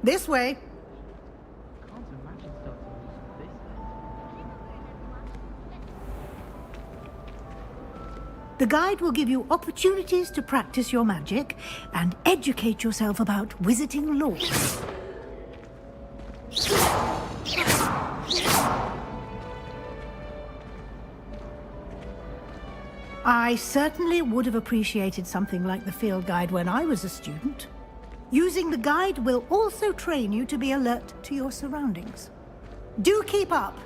This way. Can't imagine starting use of this. The guide will give you opportunities to practice your magic and educate yourself about wizarding laws. I certainly would have appreciated something like the field guide when I was a student. Using the guide will also train you to be alert to your surroundings. Do keep up!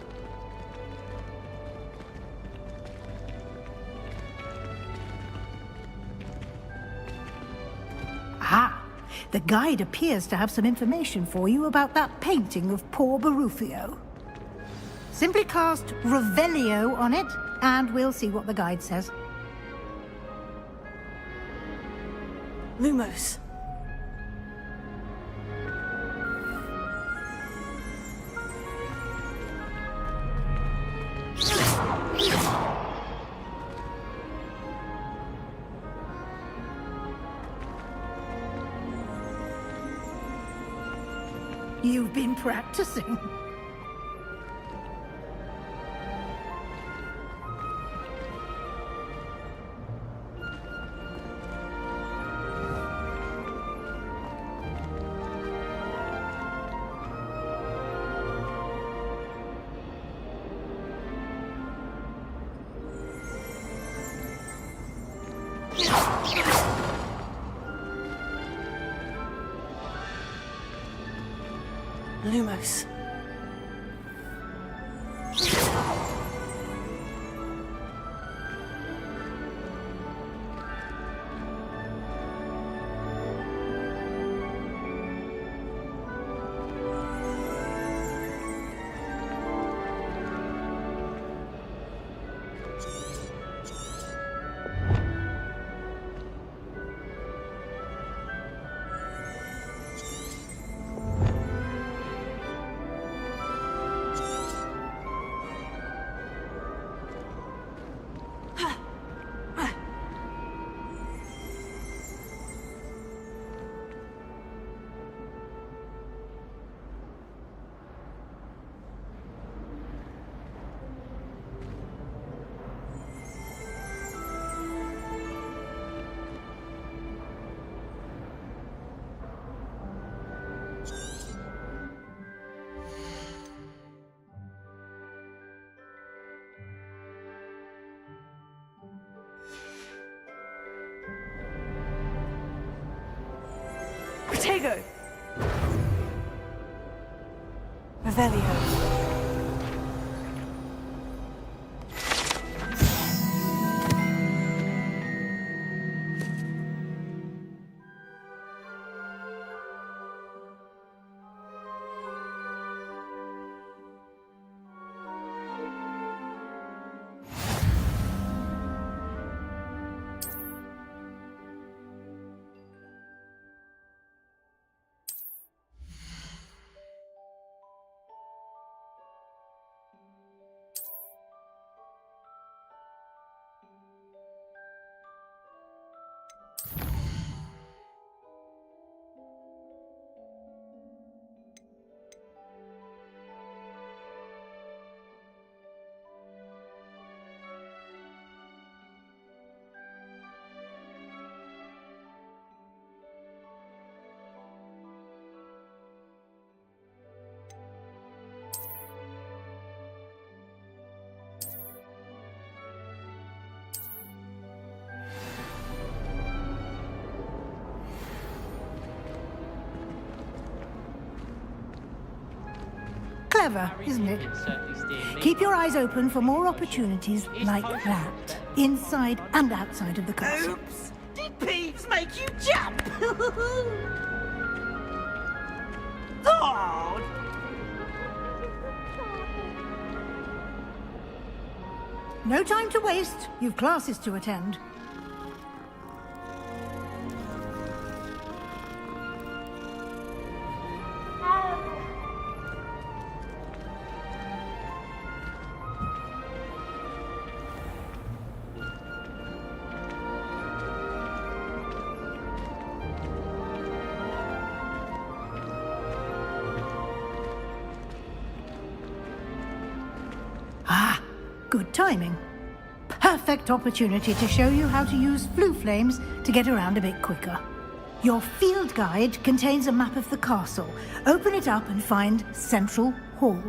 Aha! The guide appears to have some information for you about that painting of poor Barufio. Simply cast Revelio on it, and we'll see what the guide says. Lumos. You've been practicing. Lumos. Protego! Revelio. Clever, isn't it? Keep your eyes open for more opportunities like that, inside and outside of the castle. Oops! Did Peeves make you jump? God! No time to waste. You've classes to attend. good timing. Perfect opportunity to show you how to use flue flames to get around a bit quicker. Your field guide contains a map of the castle. Open it up and find Central Hall.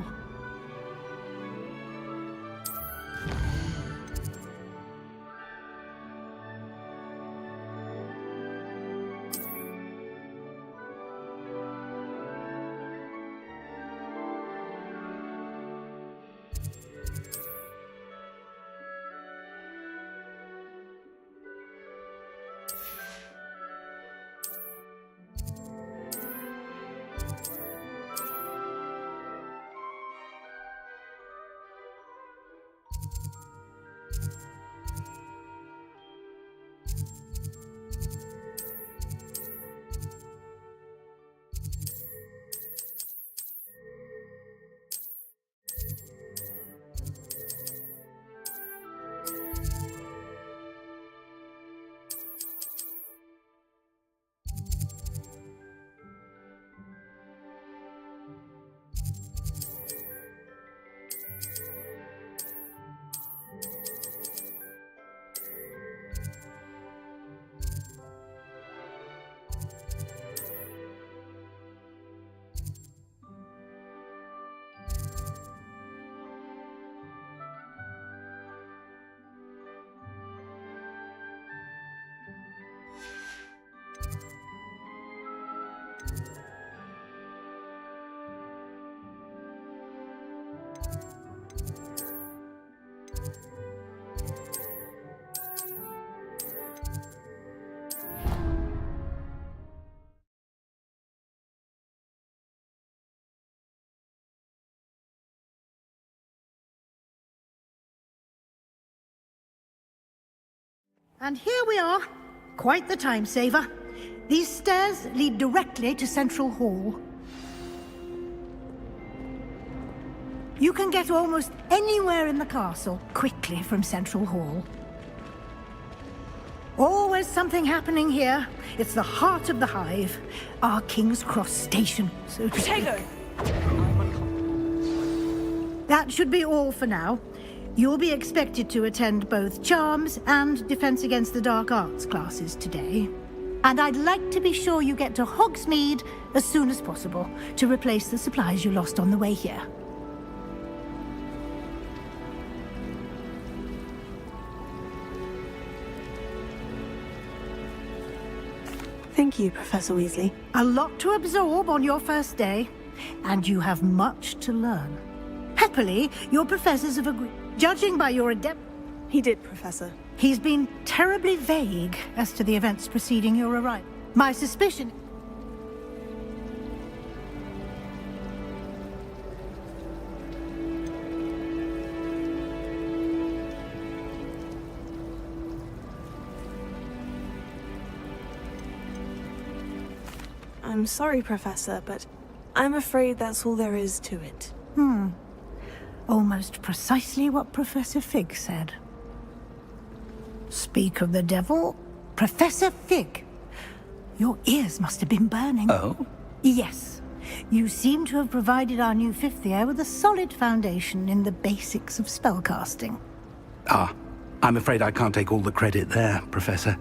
And here we are. Quite the time saver. These stairs lead directly to Central Hall. You can get almost anywhere in the castle quickly from Central Hall. Always something happening here. It's the heart of the Hive. Our King's Cross station, so to speak. Protego! I'm uncomfortable. That should be all for now. You'll be expected to attend both Charms and Defense Against the Dark Arts classes today. And I'd like to be sure you get to Hogsmeade as soon as possible to replace the supplies you lost on the way here. Thank you, Professor Weasley. A lot to absorb on your first day, and you have much to learn. Happily, your professors have agreed. Judging by your adept... He did, Professor. He's been terribly vague as to the events preceding your arrival. My suspicion... I'm sorry, Professor, but I'm afraid that's all there is to it. Almost precisely what Professor Fig said. Speak of the devil, Professor Fig. Your ears must have been burning. Oh? Yes. You seem to have provided our new fifth year with a solid foundation in the basics of spellcasting. Ah, I'm afraid I can't take all the credit there, Professor.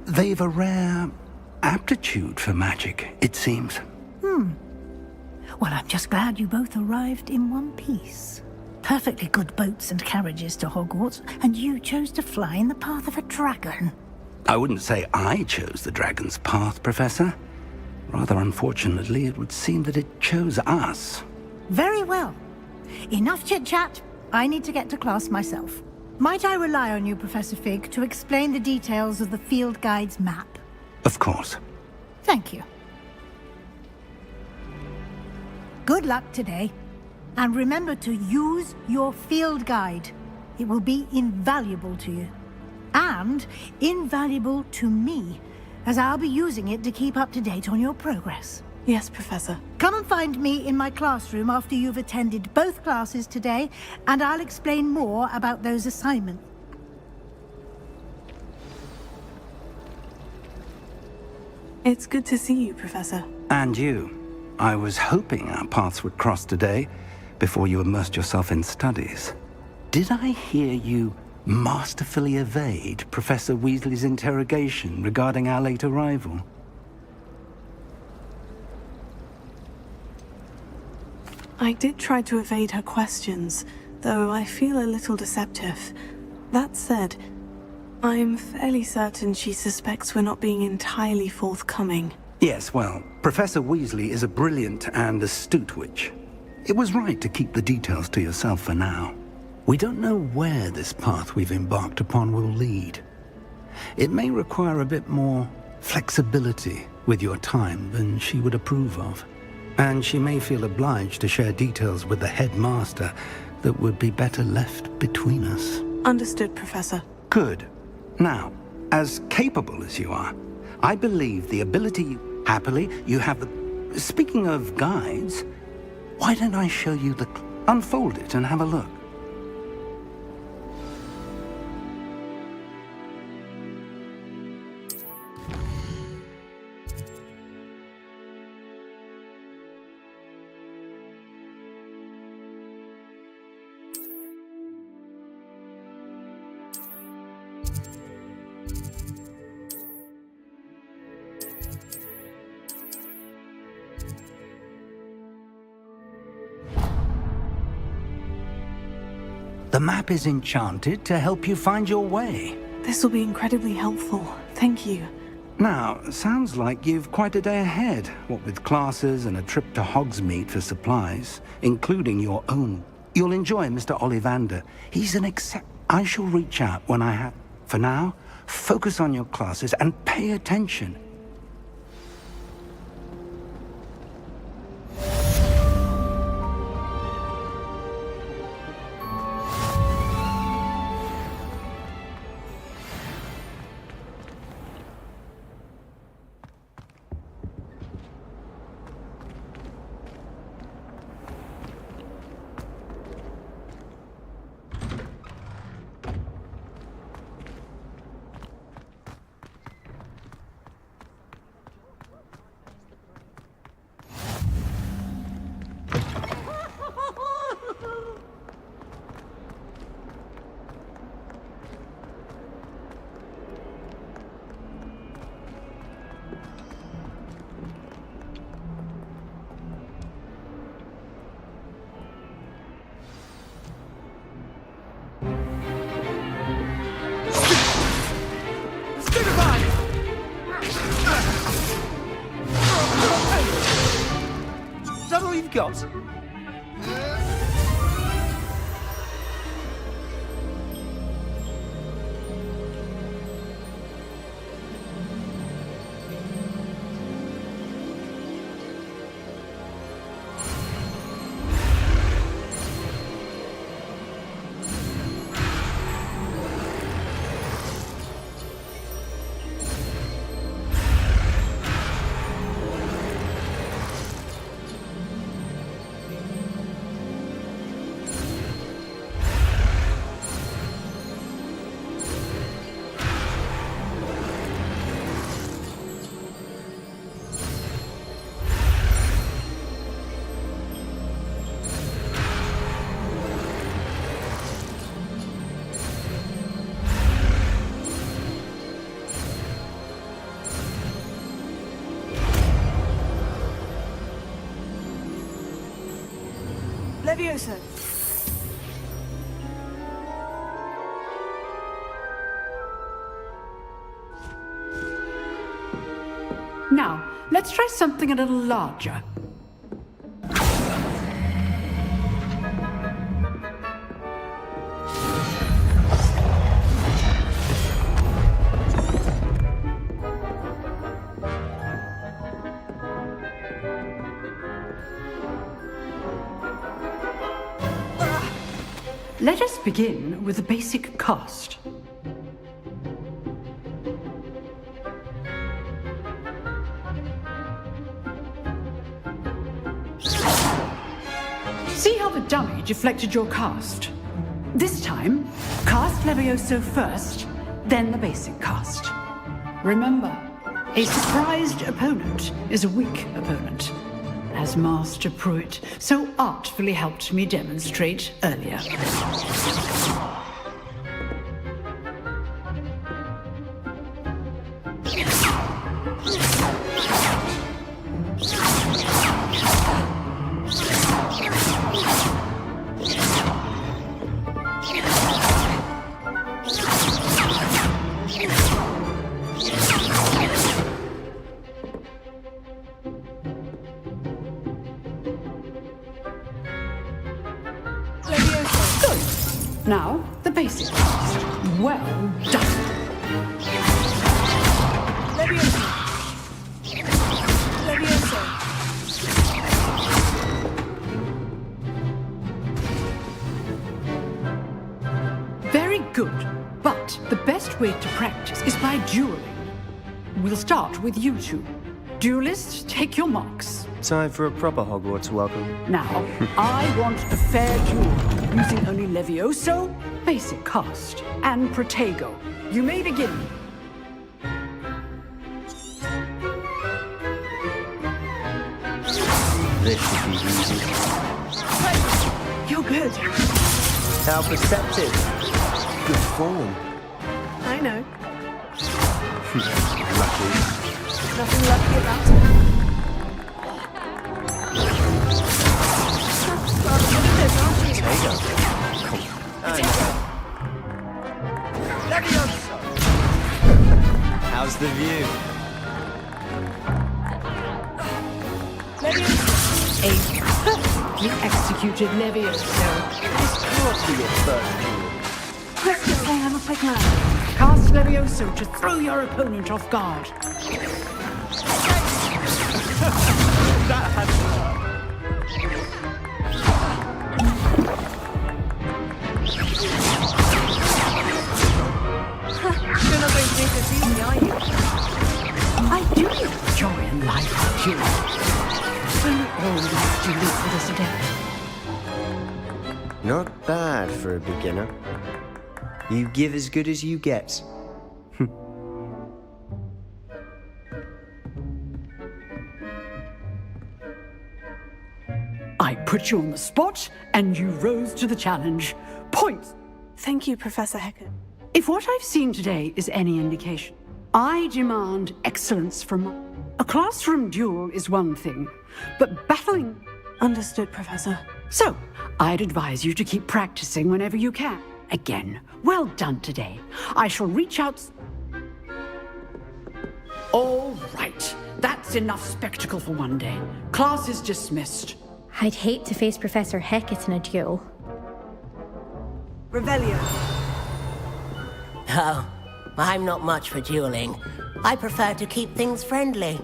They've a rare aptitude for magic, it seems. Well, I'm just glad you both arrived in one piece. Perfectly good boats and carriages to Hogwarts, and you chose to fly in the path of a dragon. I wouldn't say I chose the dragon's path, Professor. Rather unfortunately, it would seem that it chose us. Very well. Enough chit-chat. I need to get to class myself. Might I rely on you, Professor Fig, to explain the details of the field guide's map? Of course. Thank you. Good luck today. And remember to use your field guide. It will be invaluable to you. And invaluable to me, as I'll be using it to keep up to date on your progress. Yes, Professor. Come and find me in my classroom after you've attended both classes today, and I'll explain more about those assignments. It's good to see you, Professor. And you. I was hoping our paths would cross today, before you immersed yourself in studies. Did I hear you masterfully evade Professor Weasley's interrogation regarding our late arrival? I did try to evade her questions, though I feel a little deceptive. That said, I'm fairly certain she suspects we're not being entirely forthcoming. Yes, well, Professor Weasley is a brilliant and astute witch. It was right to keep the details to yourself for now. We don't know where this path we've embarked upon will lead. It may require a bit more flexibility with your time than she would approve of. And she may feel obliged to share details with the headmaster that would be better left between us. Understood, Professor. Good. Now, as capable as you are, I believe the ability, happily, you have the... Speaking of guides, why don't I show you the... Unfold it and have a look. The map is enchanted to help you find your way. This will be incredibly helpful. Thank you. Now, sounds like you've quite a day ahead, what with classes and a trip to Hogsmeade for supplies, including your own. You'll enjoy Mr. Ollivander. He's an I shall reach out when I have... For now, focus on your classes and pay attention. Is that all you've got? Levioso! Now, let's try something a little larger. Let us begin with the basic cast. See how the dummy deflected your cast? This time, cast Levioso first, then the basic cast. Remember, a surprised opponent is a weak opponent. as Master Pruitt so artfully helped me demonstrate earlier. Now, the basic cast. Well done. Leviosa. Leviosa. Very good. But the best way to practice is by dueling. We'll start with you two. Duelists, take your marks. Time for a proper Hogwarts welcome. Now, I want a fair duel, using only Levioso, basic cast, and Protego. You may begin. This should be easy. You're good. How perceptive. Good form. I know. Lucky. Nothing lucky about it. Protego. Leviosa! How's the view? A perfectly executed Levioso. This can't be your first duel. Let's go have a quick laugh. Cast Levioso to throw your opponent off guard. You're not going to make this easy, are you? I do enjoy a life duel. When we all like to live with us adept. Not bad for a beginner. You give as good as you get. I put you on the spot, and you rose to the challenge. Points! Thank you, Professor Hecat. If what I've seen today is any indication, I demand excellence from... A classroom duel is one thing, but battling... Understood, Professor. So, I'd advise you to keep practicing whenever you can. Again, well done today. I shall reach out... All right. That's enough spectacle for one day. Class is dismissed. I'd hate to face Professor Hecat in a duel. Revelio. Oh, I'm not much for dueling. I prefer to keep things friendly.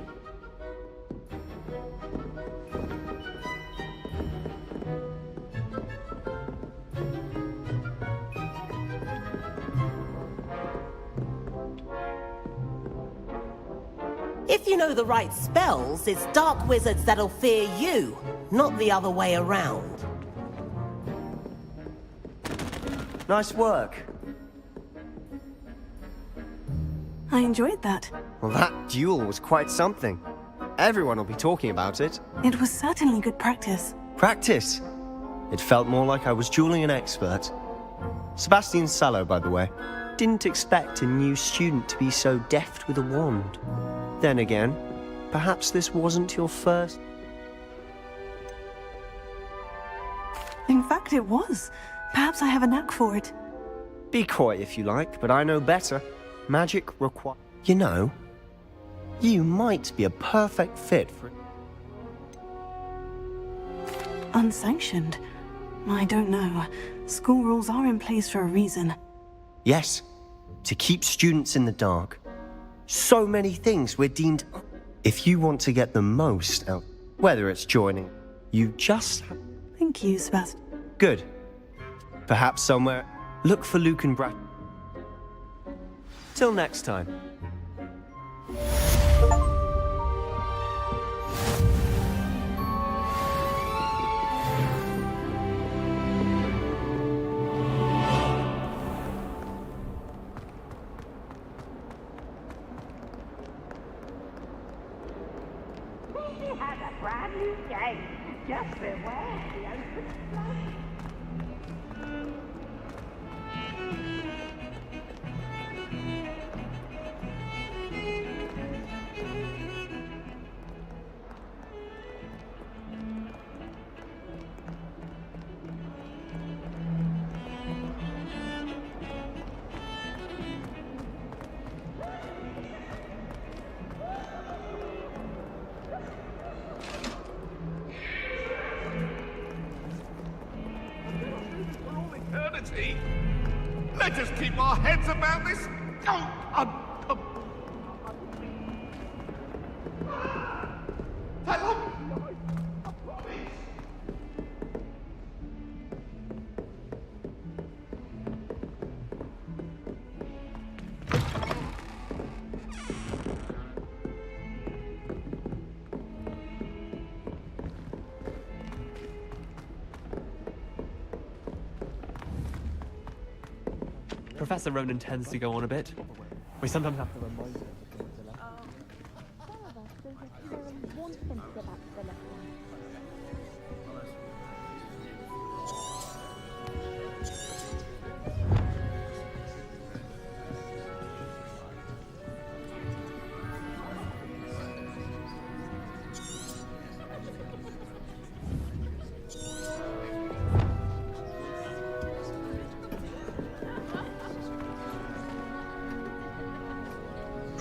If you know the right spells, it's dark wizards that'll fear you, not the other way around. Nice work. I enjoyed that. Well, that duel was quite something. Everyone will be talking about it. It was certainly good practice. Practice. It felt more like I was dueling an expert. Sebastian Sallow, by the way. Didn't expect a new student to be so deft with a wand. Then again, perhaps this wasn't your first... In fact, it was. Perhaps I have a knack for it. Be coy if you like, but I know better. Magic requires... You know, you might be a perfect fit for... Unsanctioned? I don't know. School rules are in place for a reason. Yes, to keep students in the dark. So many things we're deemed... If you want to get the most out, whether it's joining, you just... Thank you, Sebastian. Good. Perhaps somewhere... Look for Luke and Brad. Till next time. He has a brand new game. Just beware the open floor. Eternity. Let us keep our heads about this. Hello. Professor Ronan tends to go on a bit. We sometimes have to remind him.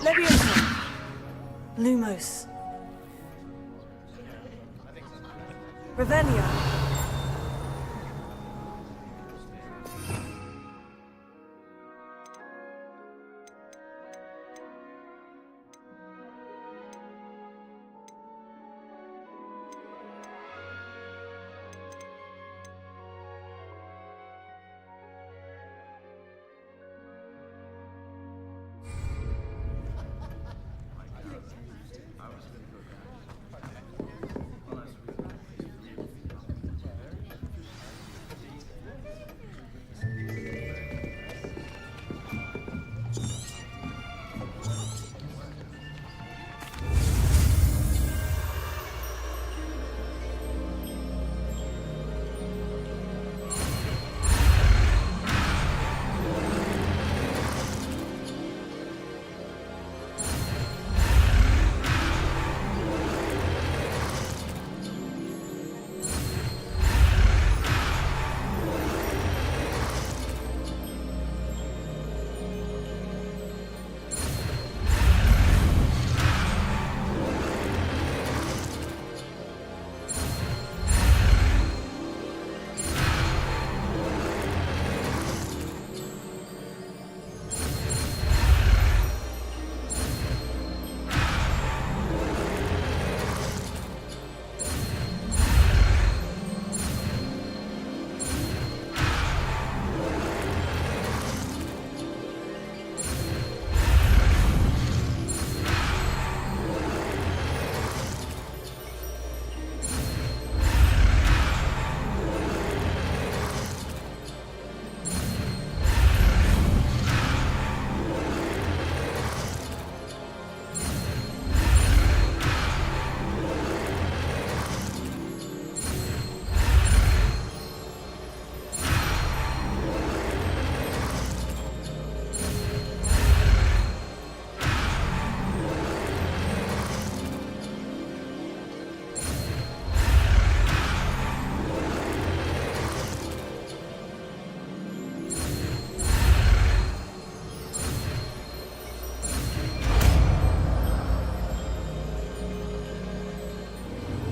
Leviosa! Lumos. Revelio.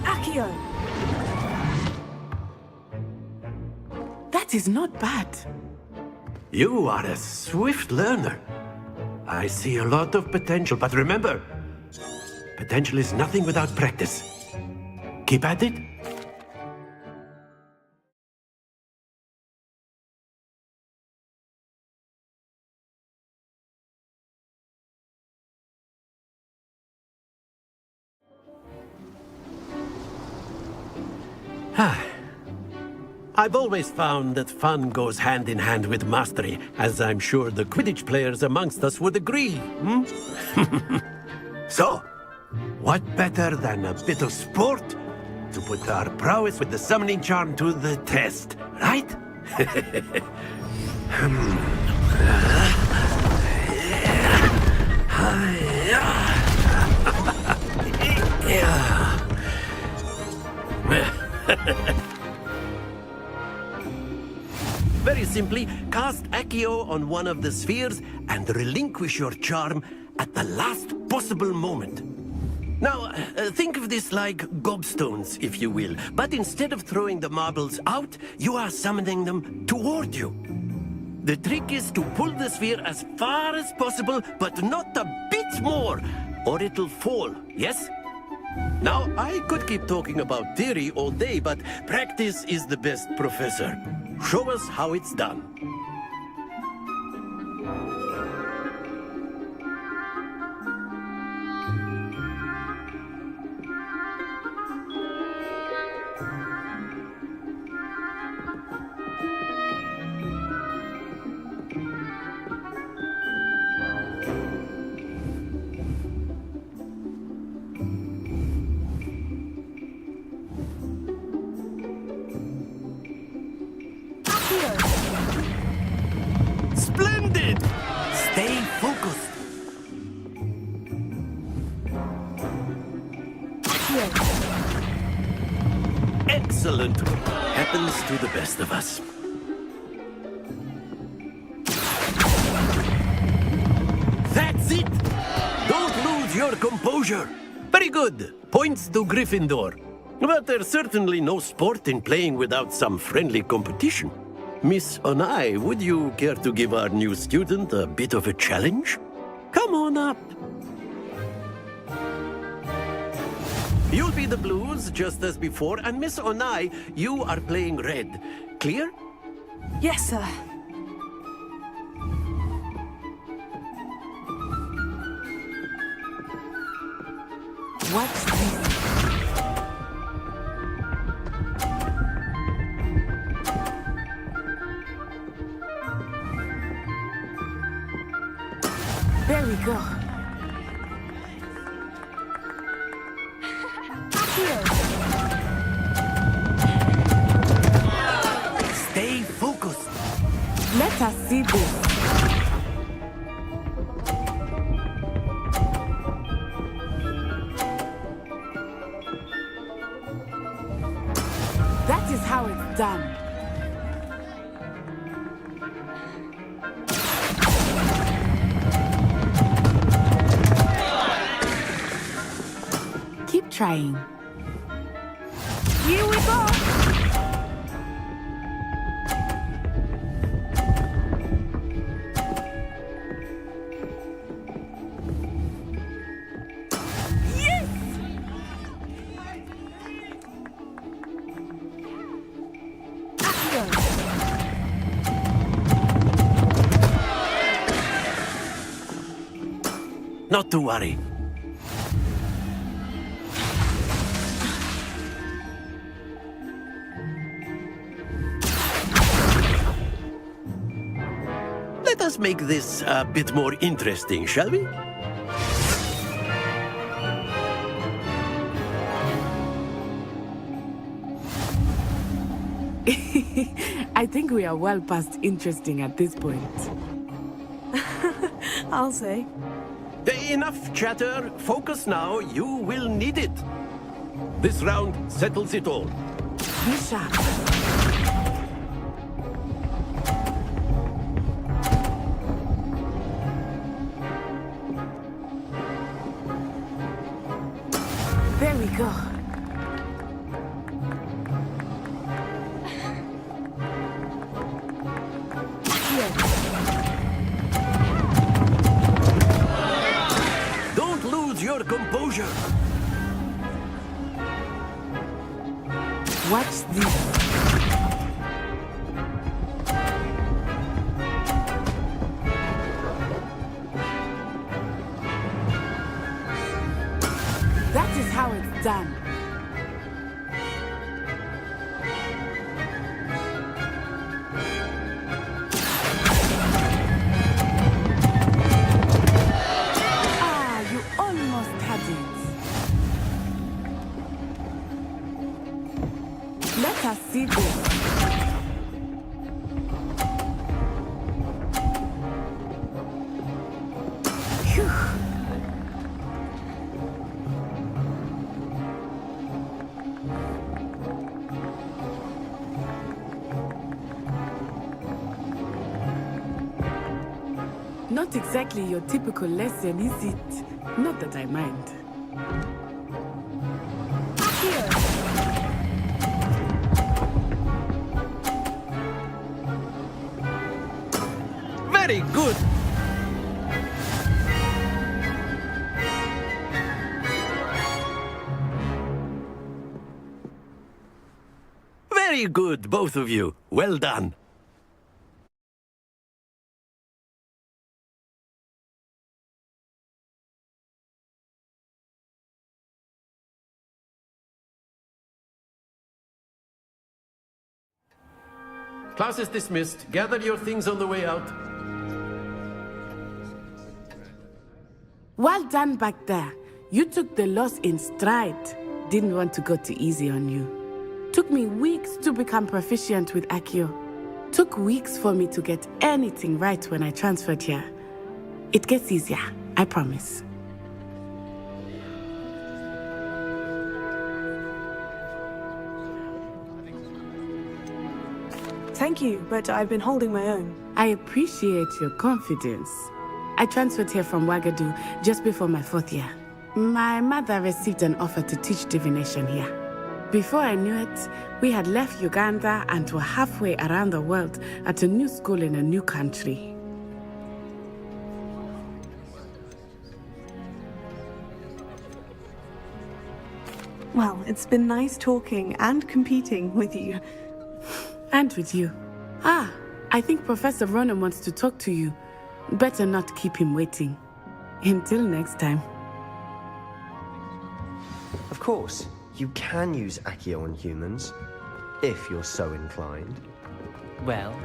Accio! That is not bad. You are a swift learner. I see a lot of potential, but remember, potential is nothing without practice. Keep at it. I've always found that fun goes hand in hand with mastery, as I'm sure the Quidditch players amongst us would agree, hmm? So, What better than a bit of sport to put our prowess with the summoning charm to the test, right? Very simply, cast Accio on one of the spheres and relinquish your charm at the last possible moment. Now, think of this like gobstones, if you will, but instead of throwing the marbles out, you are summoning them toward you. The trick is to pull the sphere as far as possible, but not a bit more, or it'll fall, yes? Now, I could keep talking about theory all day, but practice is the best professor. Show us how it's done. Splendid! Stay focused. Excellent. Happens to the best of us. That's it! Don't lose your composure. Very good. Points to Gryffindor. But there's certainly no sport in playing without some friendly competition. Miss Onai, would you care to give our new student a bit of a challenge? Come on up. You'll be the blues, just as before, and Miss Onai, you are playing red. Clear? Yes, sir. What's this? There we go. Stay focused. Let us see this. That is how it's done. Keep trying. Here we go. Yes! Not to worry. Let us make this a bit more interesting, shall we? I think we are well past interesting at this point. I'll say. Enough chatter. Focus now. You will need it. This round settles it all. Be sharp. There we go. Don't lose your composure. Watch this. That is how it's done. Ah, you almost had it. see this. Not exactly your typical lesson, is it? Not that I mind. Very good. Very good, both of you. Well done. Class is dismissed. Gather your things on the way out. Well done back there. You took the loss in stride. Didn't want to go too easy on you. Took me weeks to become proficient with Accio. Took weeks for me to get anything right when I transferred here. It gets easier, I promise. Thank you, but I've been holding my own. I appreciate your confidence. I transferred here from Wagadu just before my 4th year. My mother received an offer to teach divination here. Before I knew it, we had left Uganda and were halfway around the world at a new school in a new country. Well, it's been nice talking and competing with you. And with you. Ah, I think Professor Ronan wants to talk to you. Better not keep him waiting. Until next time. Of course, you can use Accio on humans, if you're so inclined. Well,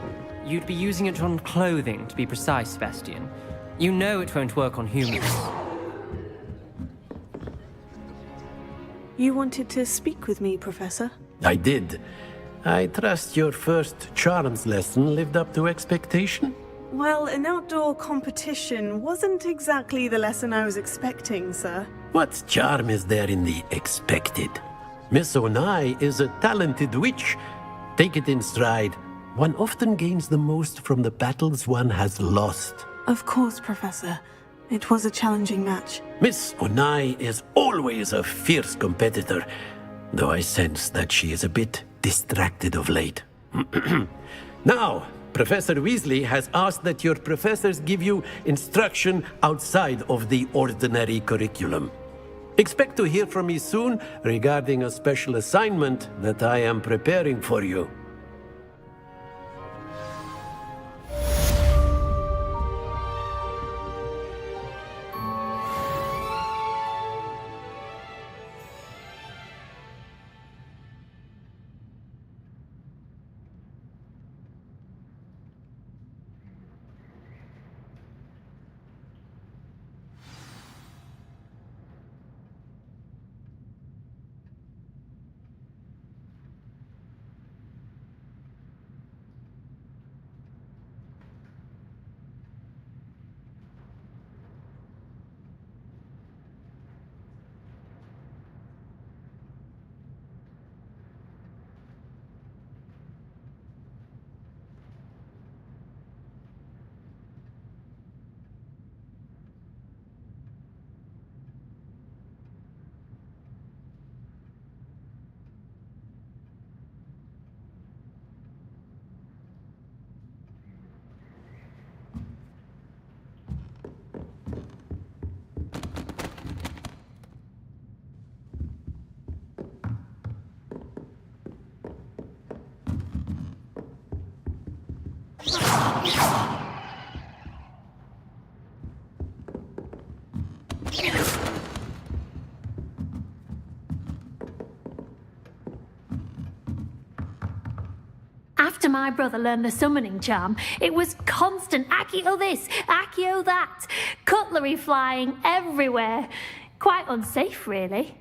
you'd be using it on clothing, to be precise, Sebastian. You know it won't work on humans. You wanted to speak with me, Professor? I did. I trust your first charms lesson lived up to expectation? Well, an outdoor competition wasn't exactly the lesson I was expecting, sir. What charm is there in the expected? Miss Onai is a talented witch. Take it in stride. One often gains the most from the battles one has lost. Of course, Professor. It was a challenging match. Miss Onai is always a fierce competitor, though I sense that she is a bit distracted of late. Now, Professor Weasley has asked that your professors give you instruction outside of the ordinary curriculum. Expect to hear from me soon regarding a special assignment that I am preparing for you. After my brother learned the summoning charm, it was constant Accio this, Accio that, cutlery flying everywhere. Quite unsafe, really.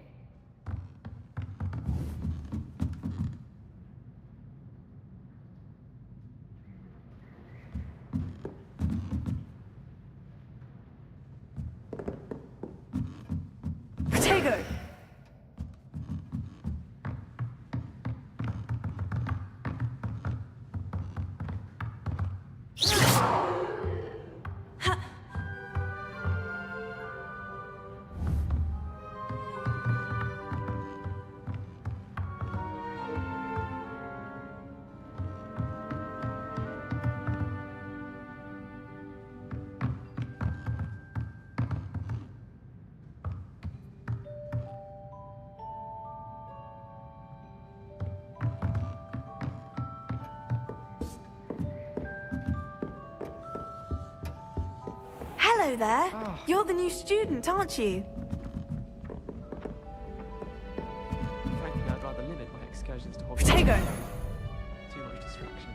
Potato! Hello there. You're the new student, aren't you? Frankly, I'd rather limit my excursions to Hogwarts. Potato! Too much distraction.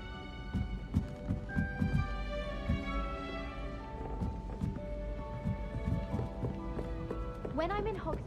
When I'm in Hogsmeade.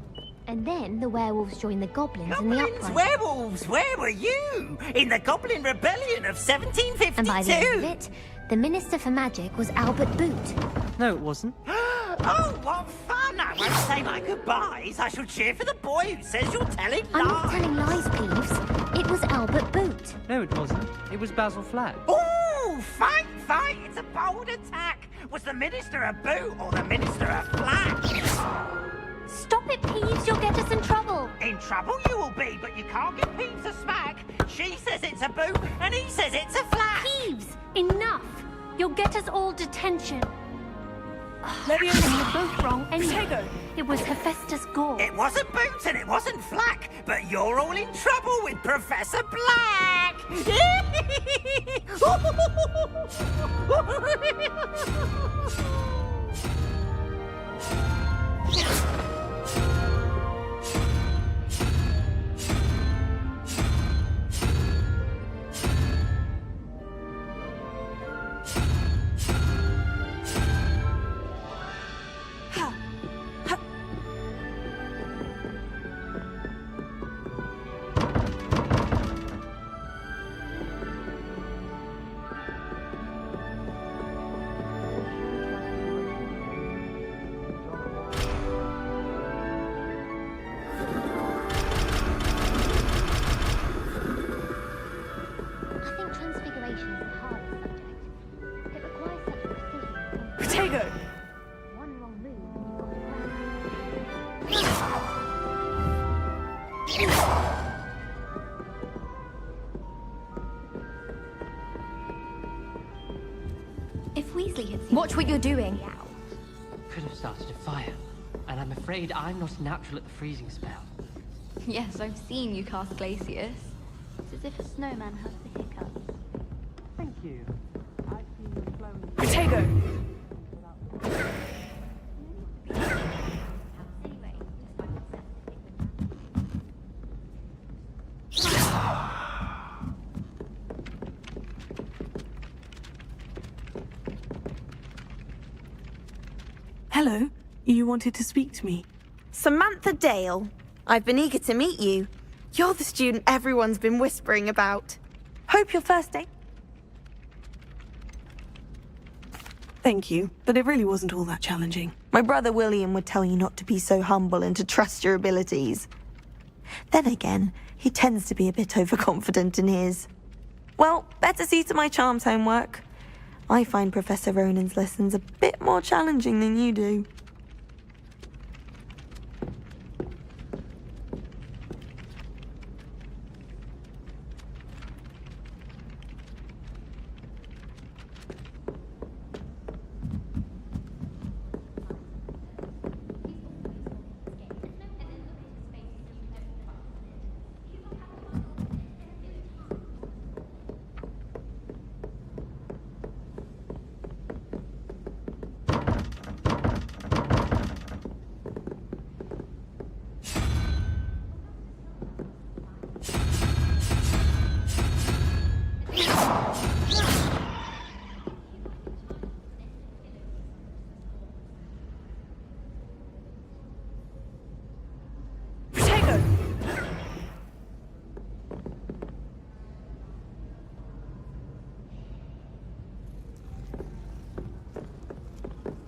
And then the werewolves join the goblins in the Goblins, uprising. werewolves, where were you? In the Goblin Rebellion of 1752? And by the end of it, the Minister for Magic was Albert Boot. No, it wasn't. Oh, what fun! I won't say my goodbyes. I shall cheer for the boy who says you're telling lies. I'm not telling lies, Peeves. It was Albert Boot. No, it wasn't. It was Basil Flack. Ooh, fight, fight! It's a bold attack. Was the Minister a boot or the Minister a flack? Stop it, Peeves. You'll get us in trouble. In trouble you will be, but you can't give Peeves a smack. She says it's a boot, and he says it's a flack. Peeves, enough. You'll get us all detention. Leviosa! You're both wrong anyway. Potato! It was Hephaestus Gore. It wasn't Boots and it wasn't Flack, but you're all in trouble with Professor Black! Potato! One wrong move. If Weasley had seen Watch what you're doing. Could have started a fire. And I'm afraid I'm not natural at the freezing spell. Yes, I've seen you cast Glacius. It's as if a snowman has the hiccups. Thank you. I've seen you flown. Potato! Hello. You wanted to speak to me? Samantha Dale. I've been eager to meet you. You're the student everyone's been whispering about. Hope your first day. Thank you, but it really wasn't all that challenging. My brother William would tell you not to be so humble and to trust your abilities. Then again, he tends to be a bit overconfident in his. Well, better see to my charms homework. I find Professor Ronen's lessons a bit more challenging than you do.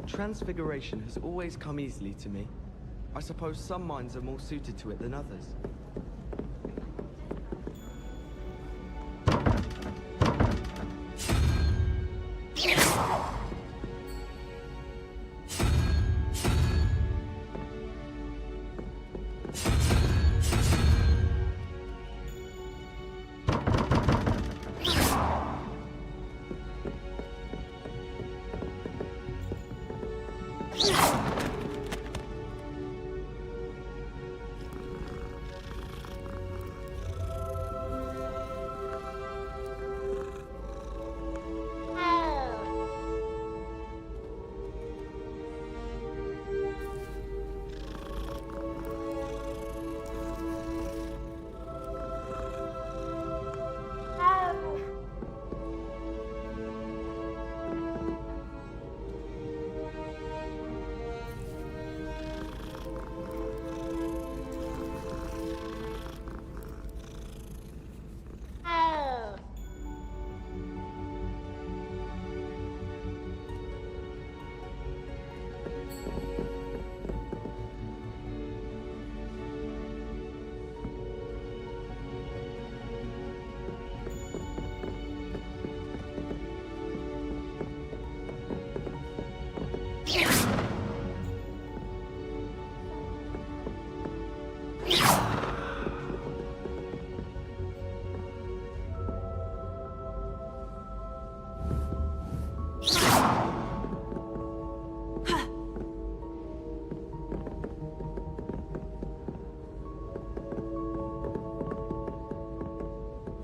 Transfiguration has always come easily to me. I suppose some minds are more suited to it than others.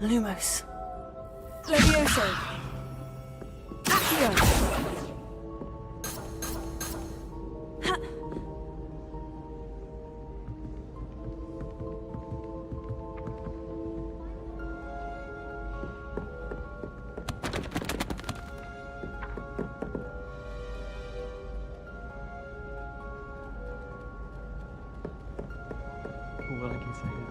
Lumos. Levioso. Accio. All I can say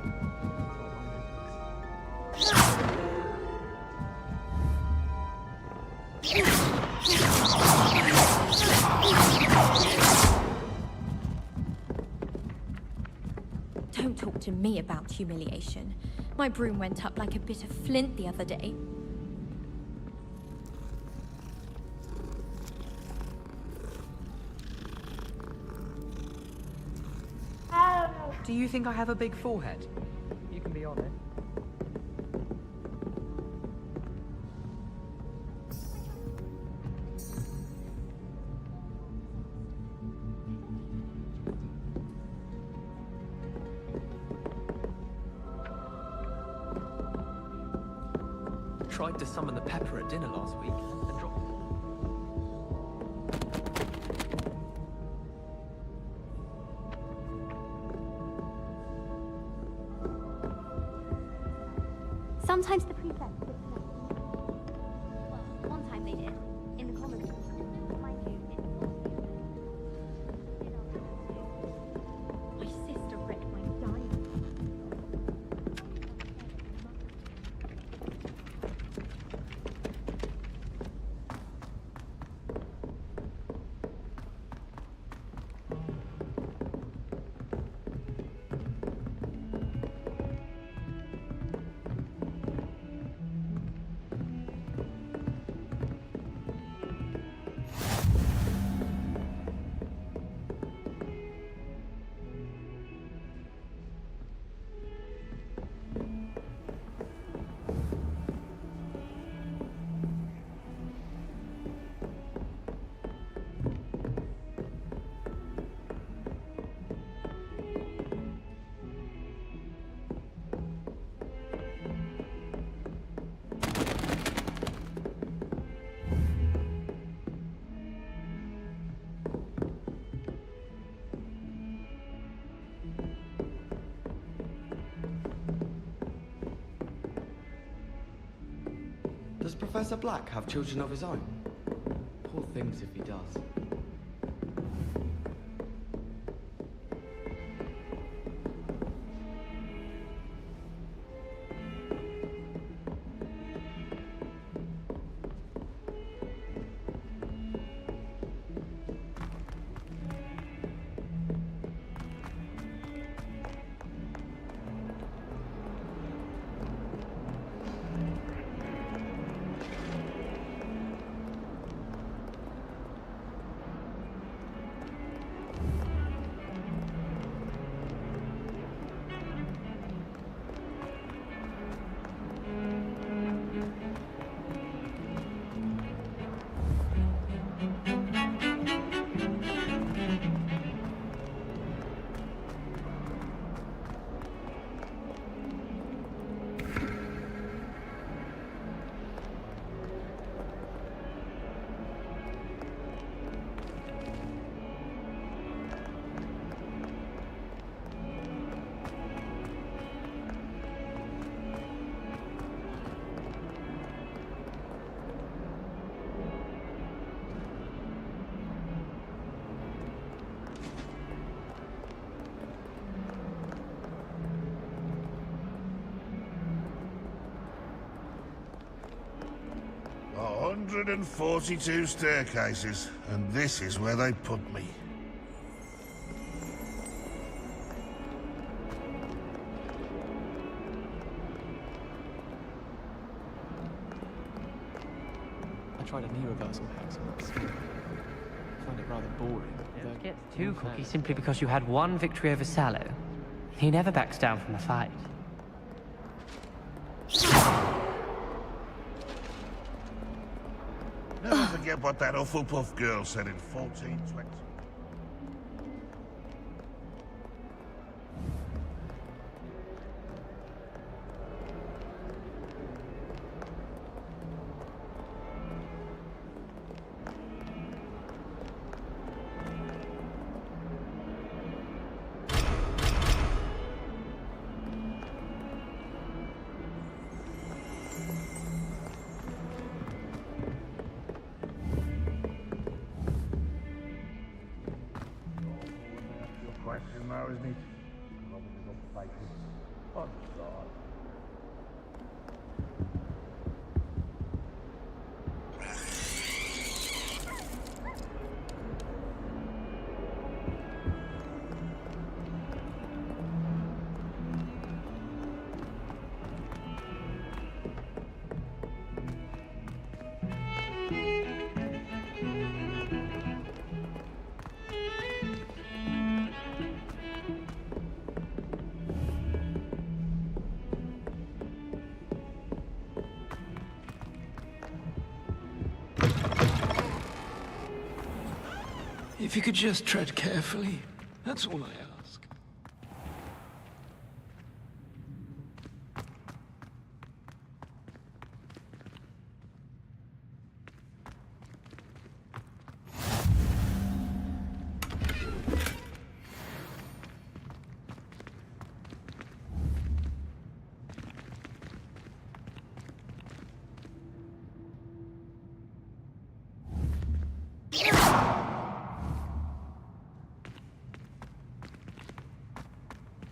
Don't talk to me about humiliation. My broom went up like a bit of flint the other day. Do you think I have a big forehead? You can be on it. Tried to summon the pepper at dinner last week and dropped. Sometimes the prefects get well, one time they did, in the common room. Mind you, My sister wrecked my diamond. Does Professor Black have children of his own? Poor things if he does. 142 staircases, and this is where they put me. I tried a knee reversal hack once. I find it rather boring. Don't get too cocky simply because you had one victory over Sallow. He never backs down from a fight. Never forget what that Hufflepuff girl said in 1420. Question now, isn't it? Oh, God. If you could just tread carefully, that's all I ask.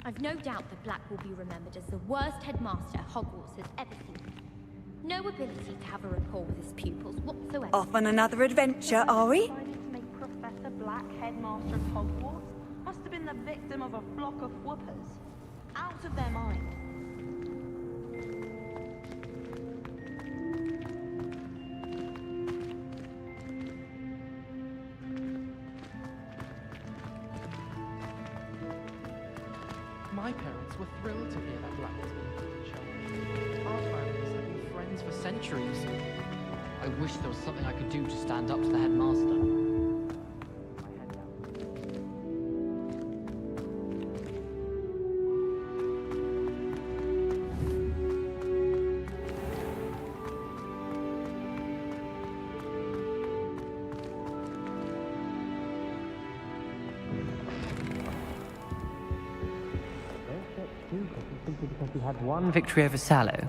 I've no doubt that Black will be remembered as the worst headmaster Hogwarts has ever seen. No ability to have a rapport with his pupils whatsoever. Off on another adventure, are we? To make Professor Black headmaster of Hogwarts must have been the victim of a flock of whoopers. Out of their mind. My parents were thrilled to hear that Black was being put in charge. Our families have been friends for centuries. I wish there was something I could do to stand up to the headmaster. Simply because you had one victory over Sallow.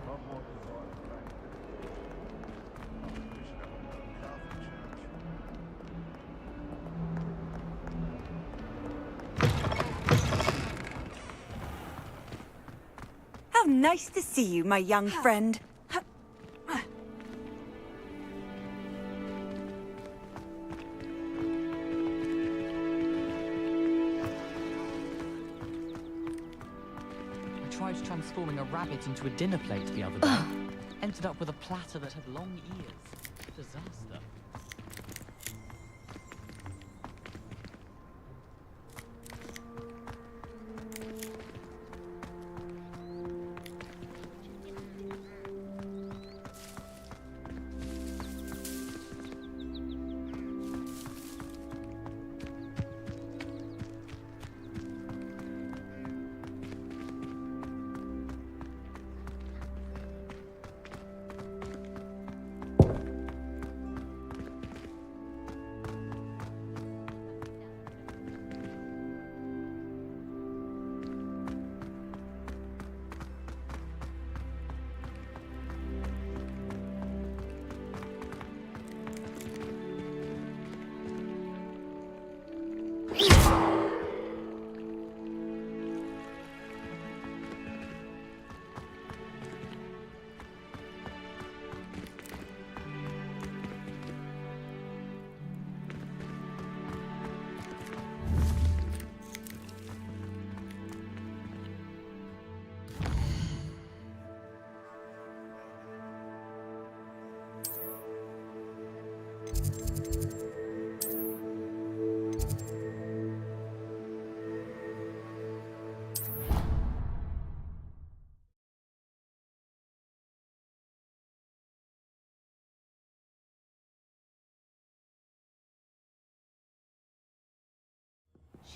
How nice to see you, my young friend. I tried transforming a rabbit into a dinner plate the other day. Ended up with a platter that had long ears. Disaster.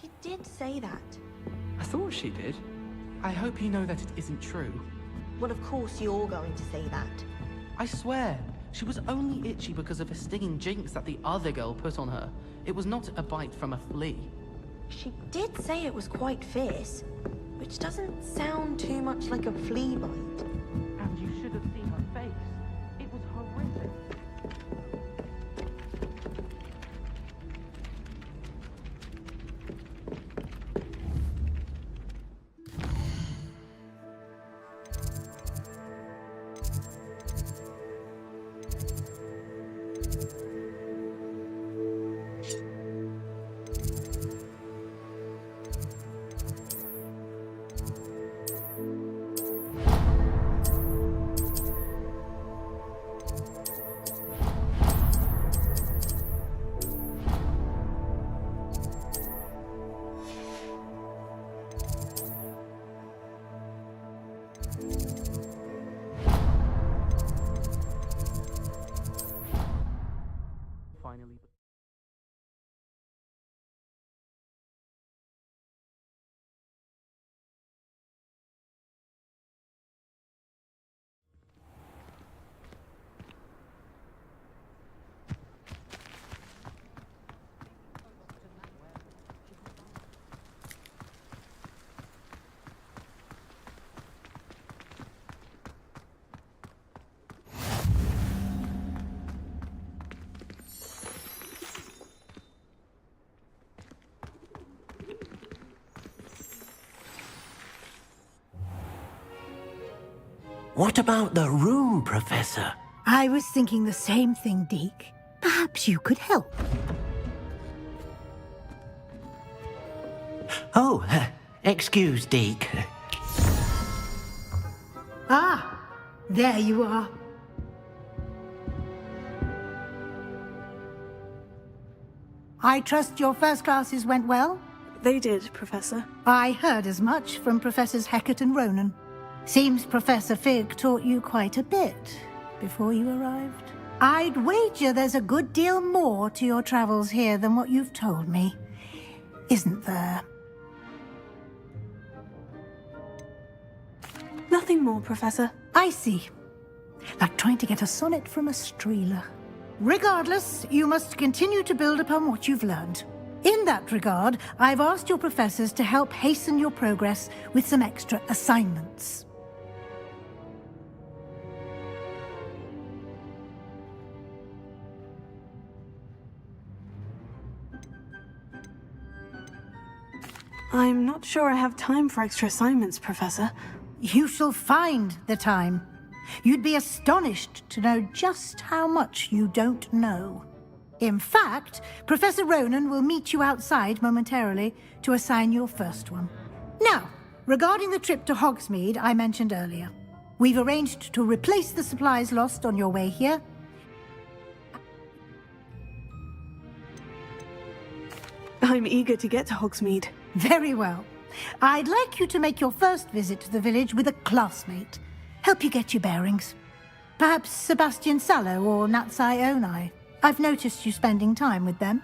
She did say that. I thought she did. I hope you know that it isn't true. Well, of course you're going to say that. I swear, she was only itchy because of a stinging jinx that the other girl put on her. It was not a bite from a flea. She did say it was quite fierce, which doesn't sound too much like a flea bite. And you should have seen her face. It was horrific. Finally. What about the room, Professor? I was thinking the same thing, Deke. Perhaps you could help. Oh, excuse, Deke. Ah, there you are. I trust your first classes went well? They did, Professor. I heard as much from Professors Hecat and Ronan. Seems Professor Fig taught you quite a bit before you arrived. I'd wager there's a good deal more to your travels here than what you've told me. Isn't there? Nothing more, Professor. I see. Like trying to get a sonnet from a streeler. Regardless, you must continue to build upon what you've learned. In that regard, I've asked your professors to help hasten your progress with some extra assignments. I'm not sure I have time for extra assignments, Professor. You shall find the time. You'd be astonished to know just how much you don't know. In fact, Professor Ronan will meet you outside momentarily to assign your first one. Now, regarding the trip to Hogsmeade I mentioned earlier, we've arranged to replace the supplies lost on your way here. I'm eager to get to Hogsmeade. Very well. I'd like you to make your first visit to the village with a classmate. Help you get your bearings. Perhaps Sebastian Sallow or Natsai Onai. I've noticed you spending time with them.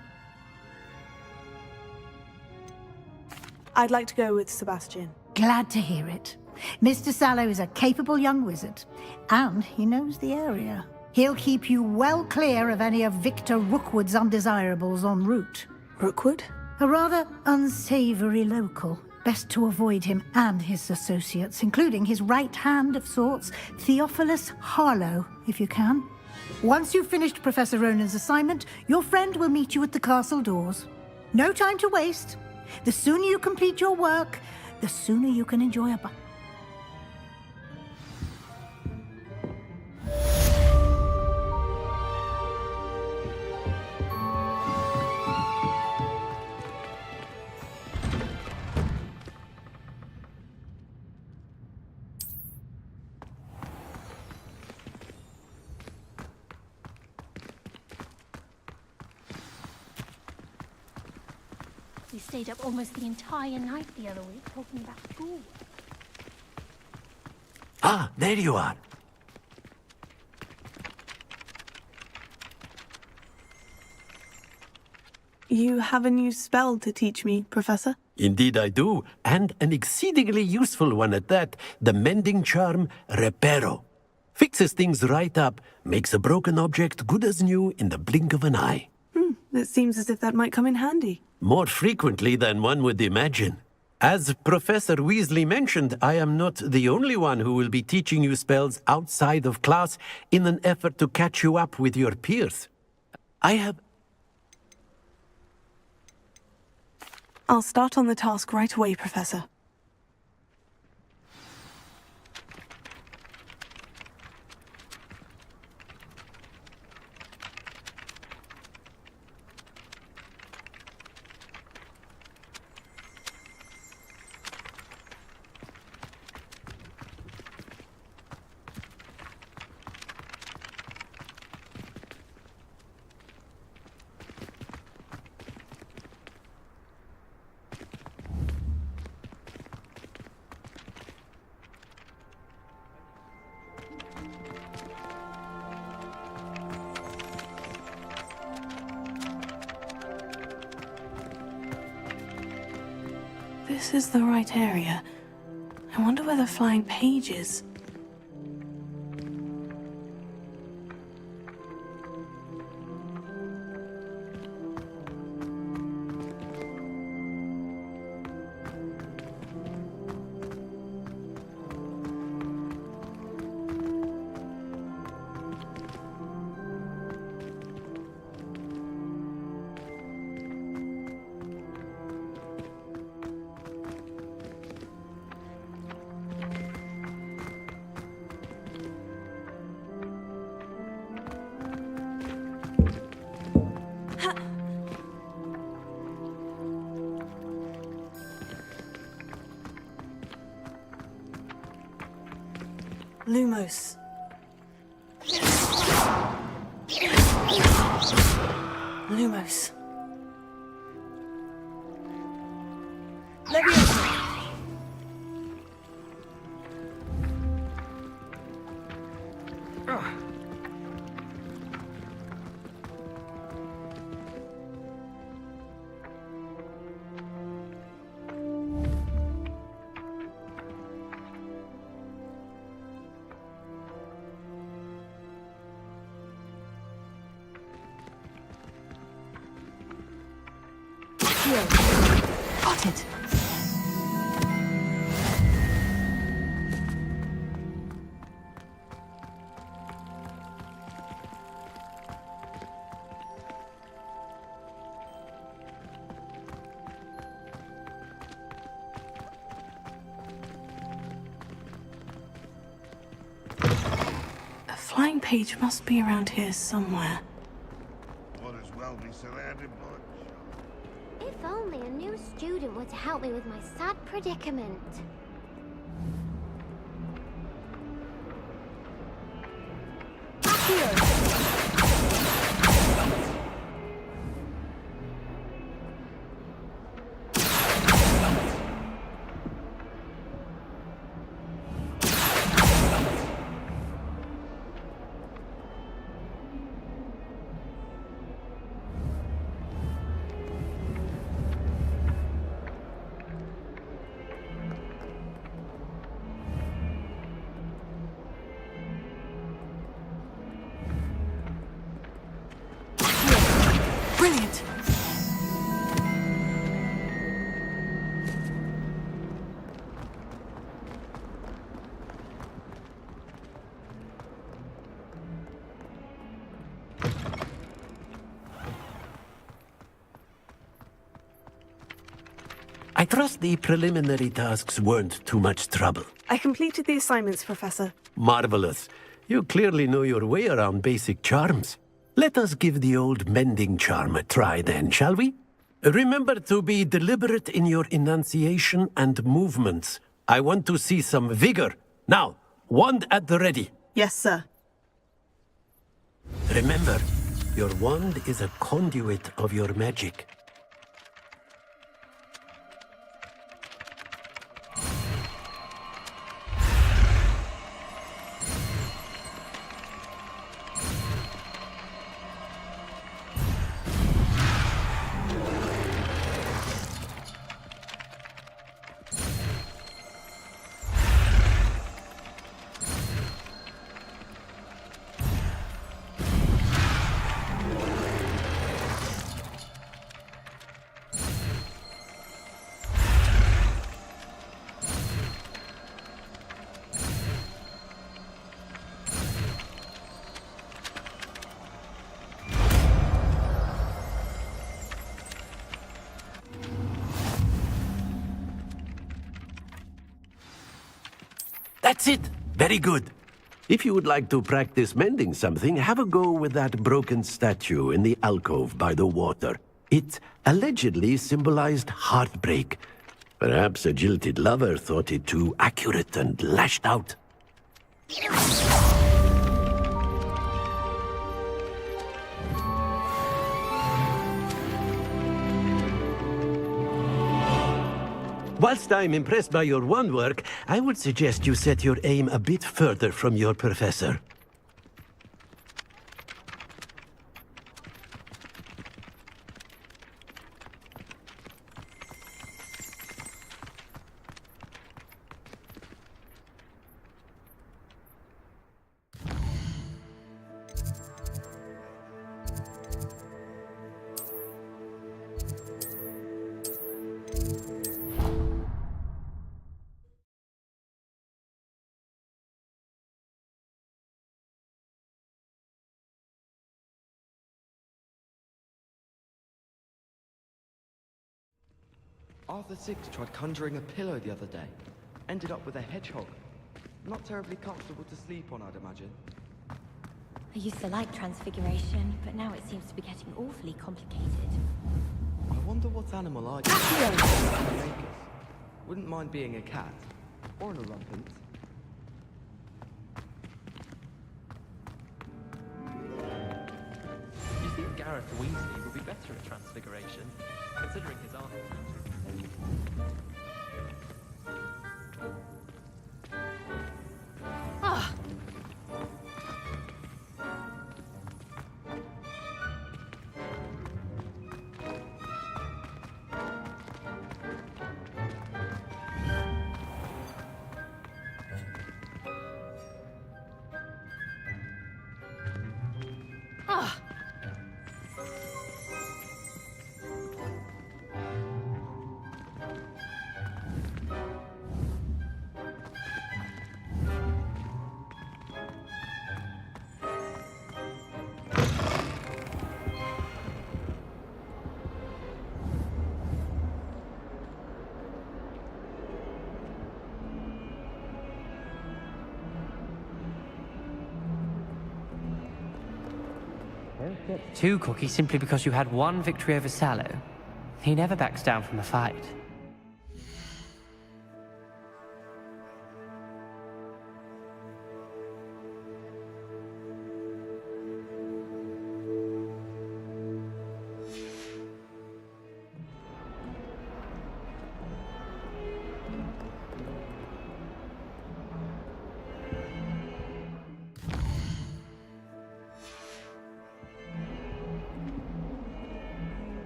I'd like to go with Sebastian. Glad to hear it. Mr. Sallow is a capable young wizard, and he knows the area. He'll keep you well clear of any of Victor Rookwood's undesirables en route. Rookwood? A rather unsavory local. Best to avoid him and his associates, including his right hand of sorts, Theophilus Harlow, if you can. Once you've finished Professor Ronan's assignment, your friend will meet you at the castle doors. No time to waste. The sooner you complete your work, the sooner you can enjoy a We stayed up almost the entire night the other week talking about school. Ah, there you are. You have a new spell to teach me, Professor? Indeed I do, and an exceedingly useful one at that. The mending charm, Reparo. Fixes things right up, makes a broken object good as new in the blink of an eye. It seems as if that might come in handy. More frequently than one would imagine. As Professor Weasley mentioned, I am not the only one who will be teaching you spells outside of class in an effort to catch you up with your peers. I'll start on the task right away, Professor. This is the right area. I wonder where the flying page is. Lumos. Lumos. Leviosa. Got it. A flying page must be around here somewhere. Might as well be surrounded by... If only a new student were to help me with my sad predicament. Brilliant! I trust the preliminary tasks weren't too much trouble. I completed the assignments, Professor. Marvelous. You clearly know your way around basic charms. Let us give the old mending charm a try then, shall we? Remember to be deliberate in your enunciation and movements. I want to see some vigor. Now, wand at the ready. Yes, sir. Remember, your wand is a conduit of your magic. That's it. Very good. If you would like to practice mending something, have a go with that broken statue in the alcove by the water. It allegedly symbolized heartbreak. Perhaps a jilted lover thought it too accurate and lashed out. Whilst I'm impressed by your wand work, I would suggest you set your aim a bit further from your professor. Arthur Six tried conjuring a pillow the other day. Ended up with a hedgehog. Not terribly comfortable to sleep on, I'd imagine. I used to like Transfiguration, but now it seems to be getting awfully complicated. I wonder what animal I'd be. Wouldn't mind being a cat. Or an elephant. You think Gareth Weasley would be better at Transfiguration, considering his art? Ah! Ah! Too cocky simply because you had one victory over Sallow. He never backs down from a fight.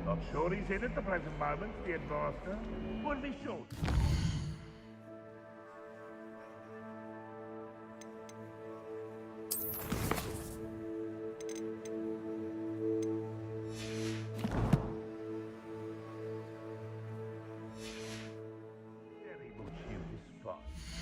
Not sure he's in at the present moment, the Headmaster. Would be short. Very much you despise.